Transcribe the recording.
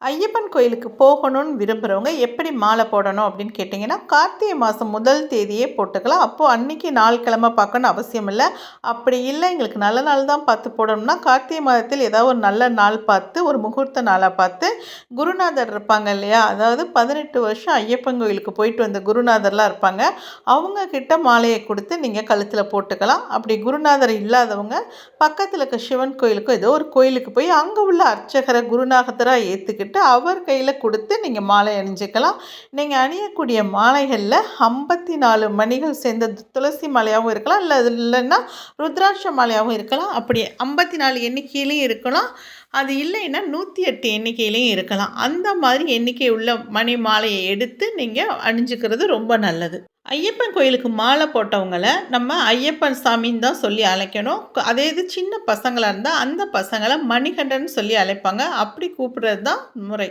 ஐயப்பன் கோயிலுக்கு போகணும்னு விரும்புகிறவங்க எப்படி மாலை போடணும் அப்படின்னு கேட்டிங்கன்னா, கார்த்திகை மாதம் முதல் தேதியே போட்டுக்கலாம். அப்போது அன்றைக்கி நாள் கிழமை பார்க்கணுன்னு அவசியம் இல்லை. அப்படி இல்லை எங்களுக்கு நல்ல நாள் தான் பார்த்து போடணும்னா, கார்த்திகை மாதத்தில் ஏதாவது ஒரு நல்ல நாள் பார்த்து, ஒரு முகூர்த்த நாளாக பார்த்து, குருநாதர் இருப்பாங்க இல்லையா, அதாவது 18 வருஷம் ஐயப்பன் கோயிலுக்கு போயிட்டு வந்த குருநாதர்லாம் இருப்பாங்க. அவங்க கிட்ட மாலையை கொடுத்து நீங்கள் கழுத்தில் போட்டுக்கலாம். அப்படி குருநாதர் இல்லாதவங்க பக்கத்தில் இருக்க சிவன் கோயிலுக்கோ ஏதோ ஒரு கோயிலுக்கு போய் அங்கே உள்ள அர்ச்சகரை குருநாதராக ஏற்றுக்கிட்டு அவர் கையில் கொடுத்து நீங்கள் மாலை அணிஞ்சிக்கலாம். நீங்கள் அணியக்கூடிய மாலைகளில் 54 மணிகள் சேர்ந்த துளசி மாலையாகவும் இருக்கலாம், இல்லை அது இல்லைன்னா ருத்ராட்ச மாலையாகவும் இருக்கலாம். அப்படி 54 எண்ணிக்கையிலையும் இருக்கலாம். அது இல்லைன்னா 108 எண்ணிக்கையிலையும் இருக்கலாம். அந்த மாதிரி எண்ணிக்கை உள்ள மணி மாலையை எடுத்து நீங்கள் அணிஞ்சிக்கிறது ரொம்ப நல்லது. ஐயப்பன் கோயிலுக்கு மாலை போட்டவங்களை நம்ம ஐயப்பன் சாமின்னு தான் சொல்லி அழைக்கணும். அதே இது சின்ன பசங்களாக இருந்தால் அந்த பசங்களை மணிகண்டன் சொல்லி அழைப்பாங்க. அப்படி கூப்பிடுறது தான் முறை.